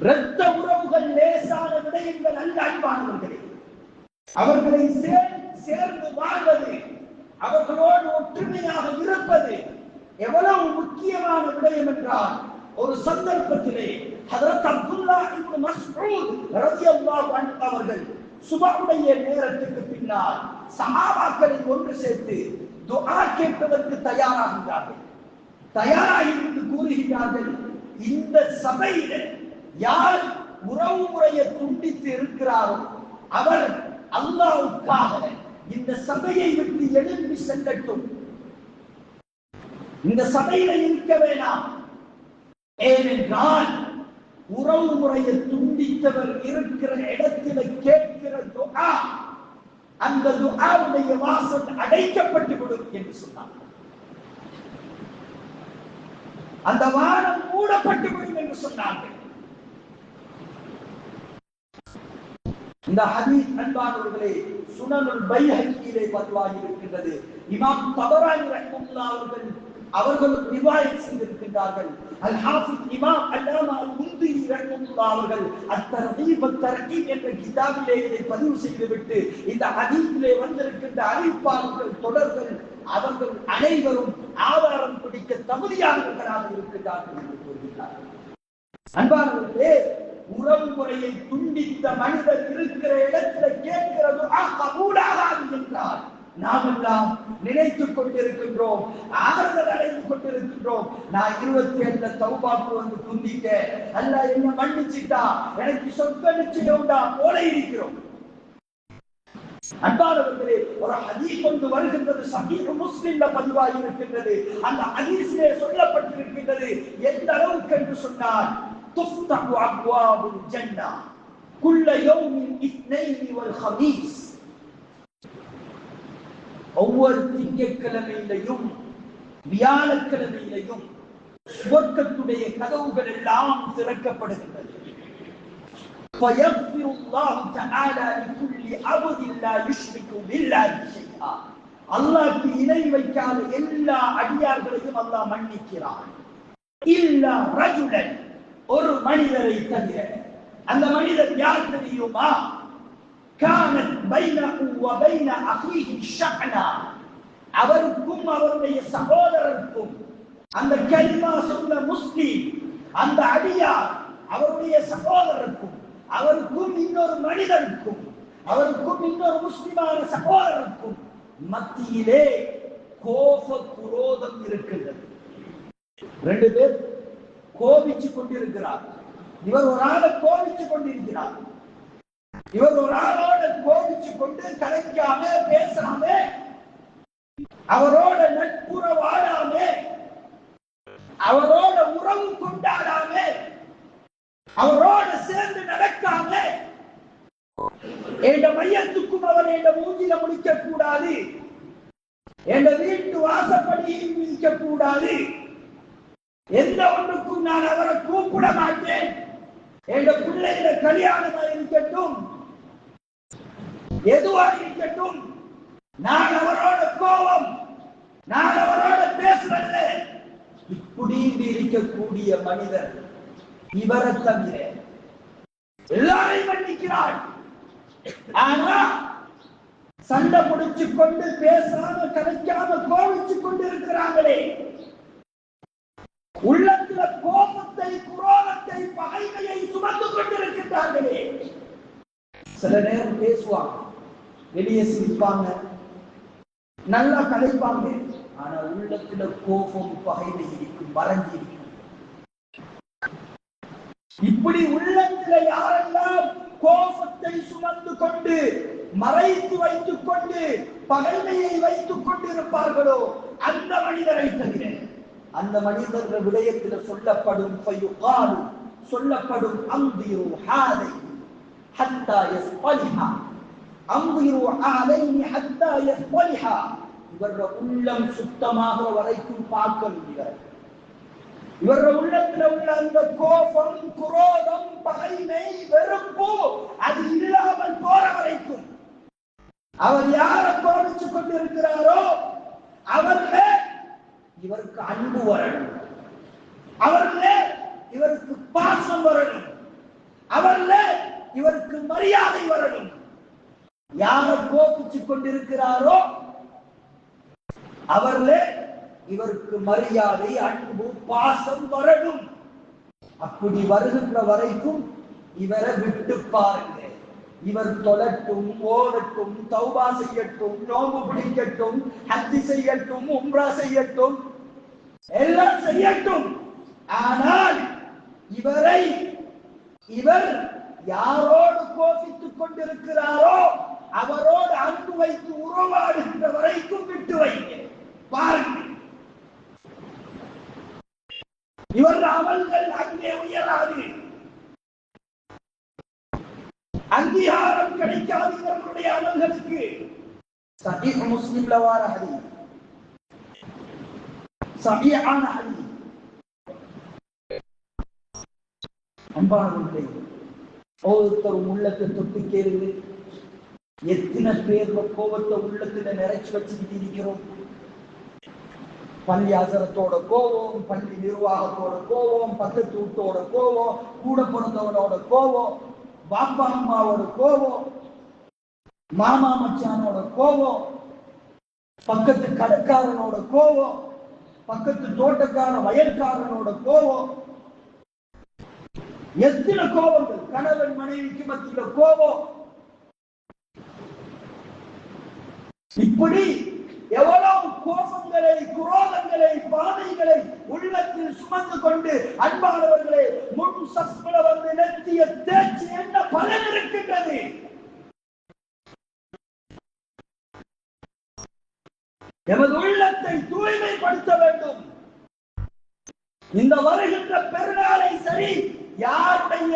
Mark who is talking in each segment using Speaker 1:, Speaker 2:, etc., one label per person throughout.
Speaker 1: இரத்த உறவுகள் லேசான விடயங்கள் அல்ல அன்பானவர்களே. அவர்களை சேர்ந்து வாழ்வது, அவர்களோடு ஒற்றுமையாக இருப்பது எவ்வளவு முக்கியமான விடயம் என்றால், ஒரு சந்தர்ப்பத்திலே ஹஜ்ரத் அப்துல்லாஹ் இப்னு மஸ்ஊத் ரலியல்லாஹு அன்ஹு அவர்கள் சுபஹுடைய நேரத்துக்கு பின்னால் சஹாபாக்களை ஒன்று சேர்த்து துஆ கேட்பதற்கு தயாராகிறார்கள். தயாராகிவிட்டு கூறுகிறார்கள், இந்த சபையில யார் உறவு முறையை துண்டித்து இருக்கிறாரோ அவர் அல்லாஹ்வுக்காக இந்த சபையை விட்டு எழும்பி செல்லட்டும், இந்த சபையில இருக்க வேண்டாம். ஏனென்றால் உறவு முறையை துண்டித்தவர் இருக்கிற இடத்தில் கேட்கிற துஆ, அந்த துஆவுடைய வாசல் அடைக்கப்பட்டு விடும் என்று சொன்னார். அந்த வானம் மூடப்பட்டு விடும் என்று சொன்னார்கள். இந்த ஹதீஸ் அன்பானவர்களே சுனனுல் பைஹக்கியிலே பதிவாகி இருக்கின்றது. இமாம் தபரானி ரஹ்மத்துல்லாஹி அவர்கள் ரிவாயத் செய்திருக்கிறார்கள். அல் ஹாஃபிஸ் இமாம் அல்லாமா அல்-முன்திரி ரஹ்மத்துல்லாஹி அவர்கள் அத்-தர்கீப் வத்-தர்கீப் என்ற கிதாபிலே இதை பதிவு செய்துவிட்டு இந்த ஹதீஸிலே வந்திருக்கின்ற அறிவிப்பாளர்கள் தொடர்கள் அவர்கள் அனைவரும் ஆதாரம் பிடிக்க தகுதியானவர்களாக இருக்கிறார்கள் என்று கூறுகிறார்கள். அன்பானவர்களே, உறவு முறையை துண்டித்த மனிதர் இருக்கிற இடத்துல கேட்கிறது கபூலாகாது என்றால் நாமெல்லாம் நினைத்துக் கொண்டிருக்கின்றோம், ஆறுதல் அடைந்து கொண்டிருக்கின்றோம். நான் 27 தௌபாக்கு வந்து துண்டிக்க அல்லாஹ் என்ன மன்னிச்சிட்டா, எனக்கு சொர்க்க நிச்சயம்டா போல இருக்கிறோம். அன்பானவர்களே, ஒரு ஹதீஸ் கொண்டு வருகின்றது, சஹீஹ் முஸ்லிம்ல பதிவாகி இருக்கின்றது. அந்த ஹதீஸிலே சொல்லப்பட்டிருக்கின்றது எந்த அளவுக்கு என்று சொன்னால், துஃப்தஹு அப்வாபுல் ஜன்னah குல்ல யௌமின் இத்னைன் வல் ஹமீஸ், ஒவ்வொரு திங்கட்கிழமையிலையும் வியாழக்கிழமையிலையும் சுவர்க்கத்துடைய கதவுகள் எல்லாம் திறக்கப்படுகின்றது. فَيَغْفِرُ اللَّهُ تَعَالَى لِكُلِّ عَبْدٍ لَا يُشْرِكُ بِاللَّهِ شَيْئًا. அல்லாஹ்வுக்கு இணை வைக்காத எல்லா அடியார்களையும் அல்லாஹ் மன்னிக்கிறான். இல்லா ரஜுலன், ஒரு மனிதரை தவிர. அந்த மனிதர் யார் தெரியுமா? கானத் பைனஹு வ பைன அஹீஹி ஷஅனா, அவருக்கும் அவருடைய சகோதரருக்கும், அந்த கலிமா சொன்ன முஸ்லிம் அந்த அடியார் அவருடைய சகோதரருக்கும், அவருக்கும் இன்னொரு மனிதருக்கும், அவருக்கும் இன்னொரு முஸ்லிமான சகோதரருக்கும் மத்தியிலே கோப குரோதம் இருக்கின்றது. ரெண்டு பேர் கோபிச்சு கொண்டிருக்கிறார். இவர் ஒரு ஆளை கோபிச்சு கொண்டிருக்கிறார். இவர் ஒரு ஆளோட கோபிச்சு கொண்டு கலைக்காம பேசாம, அவரோட நட்புறவாடாம, அவரோட உறவு கொண்டாடாம, அவரோட சேர்ந்து நடக்காம, என்ற மையத்துக்கும் அவர் என்ற மூஞ்சில முடிக்க கூடாது, என்ற வீட்டு வாசப்படியில் முடிக்க கூடாது, எந்த ஒன்றுக்கும் நான் அவரை கூப்பிட மாட்டேன், என்ற பிள்ளைகள கல்யாணமா இருக்கட்டும், எதுவாக இருக்கட்டும், நான் அவரோட கோபம், நான் அவரோட பேசுறல்ல, இப்படி இருக்கக்கூடிய மனிதர் இவரை தவிர எல்லாரையும் மன்னிக்கிறார். ஆனா சண்டை முடிச்சு கொண்டு பேசாம கலைக்காம கோவிச்சு கொண்டு இருக்கிறாங்களே, உள்ளத்துல கோபத்தை, குரோதத்தை, பகைமையை சுமந்து கொண்டிருக்கிறார்களே. சில நேரம் பேசுவாங்க, வெளியே சிரிப்பாங்க, நல்லா கலைப்பாங்க, ஆனா உள்ளத்துல கோபம், பகைமை இருக்கும், மறைஞ்சி இருக்கும். இப்படி உள்ளத்துல யாரெல்லாம் கோபத்தை சுமந்து கொண்டு, மறைத்து வைத்துக் கொண்டு, பகைமையை வைத்துக் கொண்டிருப்பார்களோ அந்த மனிதரை தவிர, அந்த மனிதர்கள் விடயத்தில் சொல்லப்படும் சொல்லப்படும் அந்திரு ஹாலை ஹத்தா யஸ்பலிஹா, அந்திரு அலைஹி ஹத்தா யஸ்பலிஹா, இவர உள்ளம் சுத்தமாக வரைக்கும் பார்க்கணும். இவர உள்ளத்துல உள்ள அந்த கோபம், குரோதம், பகைமை, வெறுப்பு அது இல்லாமல் போற வரைக்கும், அவர் யாரை கோபிச்சு கொண்டிருக்கிறாரோ அவர்களே இவருக்கு அன்பு வரணும், அவர்களே இவருக்கு பாசம் வரணும், இவருக்கு மரியாதை வரணும். யாரை கோபிச்சுக் கொண்டிருக்கிறாரோ அவர்களே இவருக்கு மரியாதை, அன்பு, பாசம் வரணும். அப்படி வருகின்ற வரைக்கும் இவரை விட்டு பாருங்க. இவர் தொழட்டும், ஓடட்டும், தௌபா செய்யட்டும், நோம்பு பிடிக்கட்டும், ஹஜ் செய்யட்டும், உம்ரா செய்யட்டும், எல்லாம் செய்யட்டும். ஆனால் இவர் யாரோடு கோபித்துக் கொண்டிருக்கிறாரோ அவரோடு அன்பு வைத்து உறவாடுகின்ற வரைக்கும் விட்டு வைங்க. பாருங்கள், இவர் அமல்கள் அங்கே உயராது, அங்கீகாரம் கிடைக்காது இவர்களுடைய அமல்களுக்கு. சஹீஹ் முஸ்லிம்ல வார ஹதீஸ், சஹீஹான ஹதீஸ். அன்பானவர்களே, ஒவ்வொருத்தரும் உள்ளத்தை தொட்டு கேளுங்க. எத்தனை பேர் கோபத்தை உள்ளத்துல நிறைச்சு வச்சுக்கிட்டு இருக்கிறோம். பள்ளி அசரத்தோட கோவம், பள்ளி நிர்வாகத்தோட கோவம், பக்கத்து வீட்டோட கோவம், கூட பிறந்தவனோட கோவம், பாப்பா அம்மாவோட கோவம், மாமா மச்சானோட கோவம், பக்கத்து கடைக்காரனோட கோவம், பக்கத்து தோட்டக்கார வயல்காரனோட கோவம், எத்தனை கோபங்கள், கணவன் மனைவிக்கு மத்தியில கோபம். இப்படி எவ்வளவு கோபங்களை, குரோதங்களை, பாதைகளை உள்ளத்தில் சுமந்து கொண்டு அன்பானவர்களே, முன் சஸ்பல வந்து நெத்திய தேய்ச்சி என்ன பலன் இருக்கின்றது? எமது உள்ளத்தை தூய்மைப்படுத்த வேண்டும். இந்த வருகின்ற பெருநாளை சரி, யாருடைய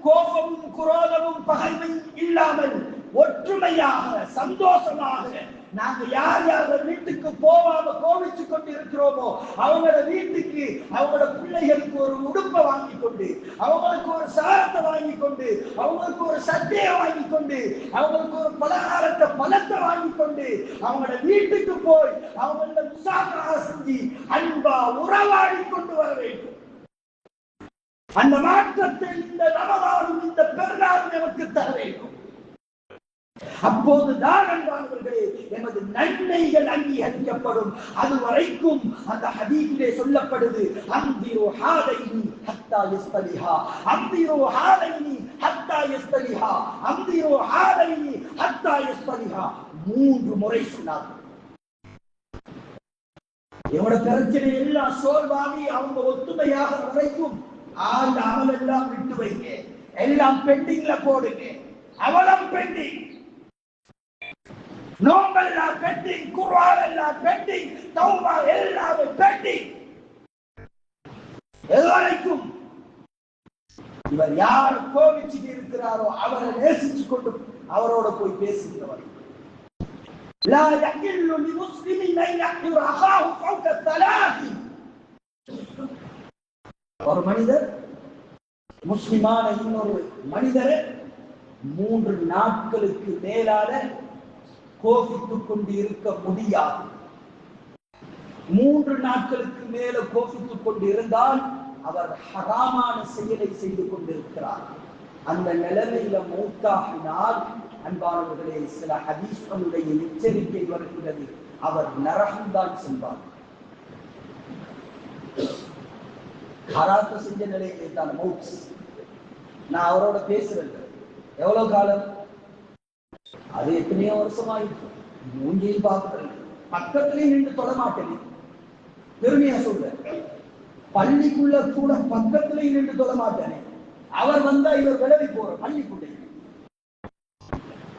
Speaker 1: கோபமும் குரோதமும் பகைமையும் இல்லாமல் ஒற்றுமையாக சந்தோஷமாக நாங்க யார் யார் வீட்டுக்கு போகாம கோவிச்சுக் கொண்டு இருக்கிறோமோ அவங்களோட வீட்டுக்கு அவங்களோட பிள்ளைகளுக்கு ஒரு உடுப்பை வாங்கி கொண்டு, அவங்களுக்கு ஒரு சாரத்தை வாங்கி கொண்டு, அவங்களுக்கு ஒரு சட்டையை வாங்கி கொண்டு, அவங்களுக்கு ஒரு பழத்தை வாங்கி கொண்டு அவங்களோட வீட்டுக்கு போய் அவங்களோட முசாஃபரா செஞ்சு அன்பா உறவாடி கொண்டு வர வேண்டும். அந்த மாற்றத்தை இந்த ரமதானும் இந்த பெருநாளும் நமக்கு தர வேண்டும். அப்போதுதான் அன்பானவர்களே எமது நன்மைகள் அங்கீகரிக்கப்படும். அதுவரைக்கும் அந்த ஹதீஸிலே சொல்லப்படுது, அந்திரு ஹாதைனி ஹத்தா யஸ்தலிஹா, அந்திரு ஹாதைனி ஹத்தா யஸ்தலிஹா, அந்திரு ஹாதைனி ஹத்தா யஸ்தலிஹா. 3 முறை சொன்னார். எவ்வளவு பிரச்சனை எல்லாம் சோல்வாகி அவங்க ஒத்துமையாக வரைக்கும் ஆள் அமல் எல்லாம் விட்டு வைங்க, எல்லாம் பெண்டிங்ல போடுங்க. அவலம் பெண்டிங், நோம்பெல்லாம் பெண்டிங், குர்ஆன் எல்லாம் பெண்டிங், தௌபா எல்லாமே பெண்டிங். எதுவரைக்கும் இவர் யார் கோபிச்சுட்டு இருக்கிறாரோ அவரை நேசிச்சு கொண்டு அவரோட போய் பேசுகிறவர். லா யஹில்லு லிமுஸ்லிமின் அன் யஹ்ஜுர அஹாஹு ஃபௌக ثلاث. ஒரு மனிதர் முஸ்லிமான இன்னொரு மனிதரை 3 நாட்களுக்கு மேலான கோபித்துக் கொண்டு இருக்க முடியாது. 3 நாட்களுக்கு மேல கோபித்துக் கொண்டு இருந்தால் அவர் ஹராமான செயலை செய்து கொண்டிருக்கிறார். அந்த நிலைமையில மௌத்தாகினால் அன்பானவர்களே, சில ஹதீஸ்களுடைய எச்சரிக்கை வருகிறது, அவர் நரகம்தான் செல்வார். ஹராத்த செஞ்ச நிலையிலே தான் மௌத். நான் அவரோட பேசுறேன். எவ்வளவு காலம்? அது எத்தனையோ வருஷமாயிருக்கு. மூஞ்சியும் பார்க்கிறேன், பக்கத்திலேயே நின்று தொட மாட்டேன். பெருமையா சொல்றேன், பள்ளிக்குள்ள கூட பக்கத்திலேயே நின்று தொட மாட்டேனே. அவர் வந்தா இவர் விலகி போற பள்ளிக்குள்ளே.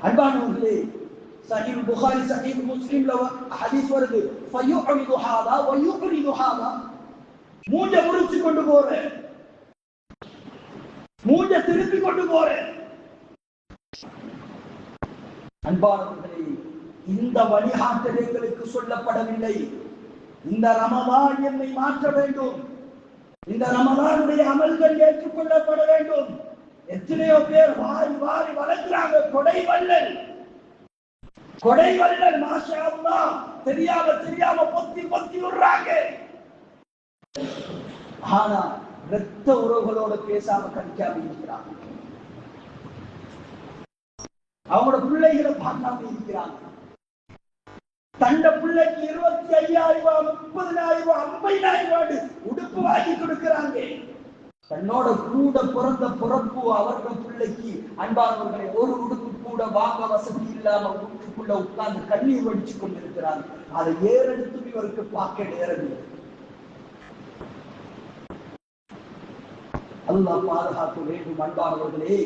Speaker 1: அன்பானவர்களே, சஹீஹ் புகாரி சஹீஹ் முஸ்லிம்ல ஹதீஸ் வருது, ஃபயுரிது ஹாதா வ யுரிது ஹாதா. மூஞ்ச முறிச்சு கொண்டு போறேன், மூஞ்ச திருப்பி கொண்டு போறேன். அன்பானவர்களே, இந்த வழிகாட்டல்களுக்கு சொல்லப்படவில்லை. இந்த ரமலான் என்னை மாற்ற வேண்டும், இந்த ரமலானுடைய அமல்கள் ஏற்றுக்கொள்ளப்பட வேண்டும். எத்தனையோ பேர் வாரி வாரி வளர்க்கிறாங்க. கொடை வள்ளல், கொடை வள்ளல், மாஷா அல்லாஹ், தெரியாம பொத்தி பொத்தி விடுறாங்க. ஆனா இரத்த உறவுகளோட பேசாம கணிக்காம இருக்கிறாங்க. அவங்களோட பிள்ளைகளை பார்க்காம இருக்கிறாங்க. தண்ட பிள்ளைக்கு 25,000, 30,000, 50,000 உடுப்பு வாங்கி கொடுக்கிறாங்க. தன்னோட கூட பிறந்த பிறப்பு அவர்கள் பிள்ளைக்கு அன்பானவர்களை ஒரு உடுப்பு கூட வாங்க வசதி இல்லாம வீட்டுக்குள்ள உட்கார்ந்து கண்ணீர் வடிச்சு கொண்டிருக்கிறாங்க. அதை ஏறெடுத்து இவருக்கு பார்க்க நேரம். அல்லாஹ் பாதுகாக்க வேண்டும். அன்பானவர்களே,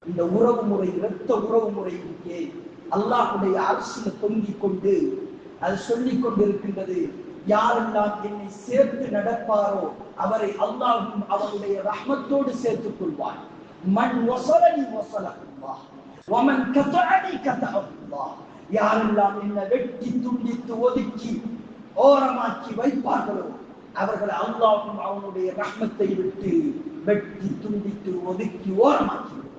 Speaker 1: இந்த உறவு முறை, இரத்த உறவு முறை அல்லாஹ்வுடைய அரசியல தொங்கிக் கொண்டு அது சொல்லிக் கொண்டிருக்கின்றது. யாரெல்லாம் என்னை சேர்த்து நடப்பாரோ அவரை அல்லாஹ்வும் அவருடைய ரஹ்மத்தோடு சேர்த்துக் கொள்வார். மன் வஸலனி வஸலல்லாஹ் வமன் கதஅனி கதஅல்லாஹ். யாரெல்லாம் என்னை வெட்டி துண்டித்து ஒதுக்கி ஓரமாக்கி வைப்பார்களோ அவர்கள் அல்லாஹ்வும் அவனுடைய ரஹ்மத்தை விட்டு வெட்டி துண்டித்து ஒதுக்கி ஓரமாக்கி விடுவார்.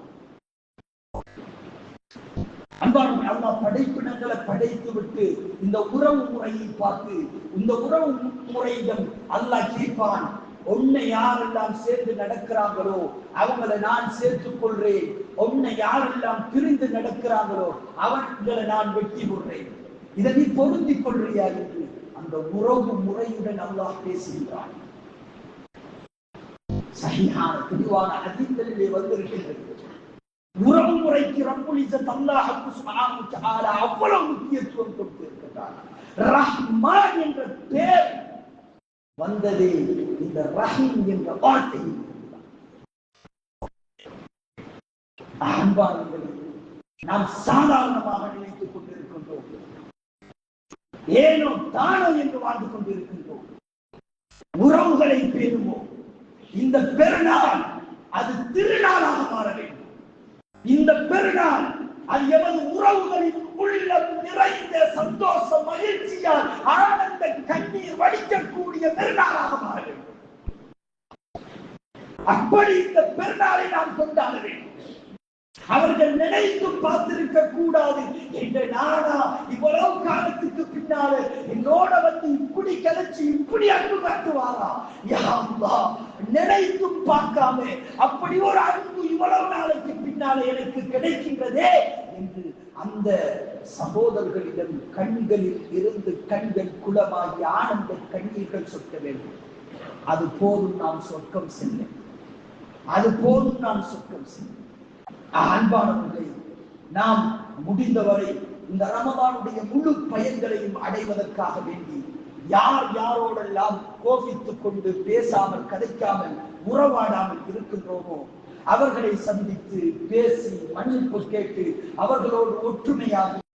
Speaker 1: அன்பான அல்லாஹ் படைப்பினங்களை படைத்து விட்டு இந்த உறவு முறையை பார்த்து இந்த உறவு முறையிடம் அல்லாஹ் கேட்பான், உன்னை யாரெல்லாம் சேர்ந்து நடக்கிறாங்களோ அவங்களை நான் சேர்த்துக் கொள்றேன், உன்னை யாரெல்லாம் பிரிந்து நடக்கிறாங்களோ அவர்களை நான் வெட்டி விடுறேன், இதை நீ பொருந்திக் கொள்றியா என்று அந்த உறவு முறையுடன் அல்லாஹ் பேசுகிறான். சஹீஹான தெளிவான ஹதீஸ்களிலே வந்திருக்கின்றது. உறவு முறைக்கு ரப்புல் இஸ்ஸத் அல்லாஹ் சுப்ஹானஹு வ தஆலா அவ்வளவு முக்கியத்துவம் கொடுத்திருக்கிறார். ரஹ்மான் என்ற பெயர் வந்ததே இந்த ரஹீம் என்ற வார்த்தை. அன்பானவர்களே, நாம் சாதாரணமாக நினைத்துக் கொண்டிருக்கின்றோம், ஏனோ தானோ என்று வாழ்ந்து கொண்டிருக்கின்றோம். உறவுகளை பேணுவோம். இந்த பெருநாள் அது திருநாளாக மாற வேண்டும். இந்த பெருநாள் அது எமது உறவுகளின் உள்ளம் நிறைந்த சந்தோஷ மகிழ்ச்சியால் ஆனந்த கண்ணீர் வடிக்கக்கூடிய பெருநாளாக மாற வேண்டும். அப்படி இந்த பெருநாளை நாம் கொண்டாட வேண்டும். அவர்கள் நினைத்து பார்த்திருக்க கூடாது என்ற நானா இவ்வளவு காலத்துக்கு பின்னால என்னோட வந்து இப்படி கிடைச்சி இப்படி அன்பு காட்டுவாரா, யா அல்லாஹ், நினைத்தும் பார்க்காம அப்படி ஒரு அன்பு இவ்வளவு நாளைக்கு பின்னால எனக்கு கிடைக்கின்றதே என்று அந்த சகோதரர்களிடம் கண்களில் இருந்து கண்கள் குளமாகி ஆனந்த கண்ணீர்கள் சொட்ட வேண்டும். அது போதும் நாம் சொர்க்கம் செல்ல, அது போதும் நாம் சொர்க்கம் செல்ல. அன்பானவர்களை, நாம் முடிந்தவரை இந்த ரமதானுடைய முழு பயன்களையும் அடைவதற்காக வேண்டி யார் யாரோடெல்லாம் கோபித்துக் கொண்டு பேசாமல் கதைக்காமல் உறவாடாமல் இருக்கின்றோமோ அவர்களை சந்தித்து பேசி மன்னிப்பு கேட்டு அவர்களோடு ஒற்றுமையாக